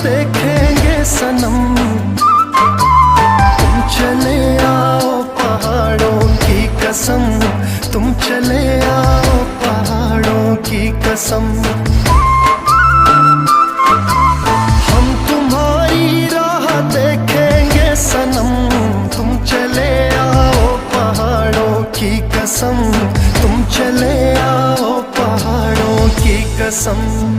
देखेंगे सनम। तुम चले आओ पहाड़ों की कसम, तुम चले आओ पहाड़ों की कसम। हम तुम्हारी राह देखेंगे सनम, तुम चले आओ पहाड़ों की कसम, तुम चले आओ पहाड़ों की कसम।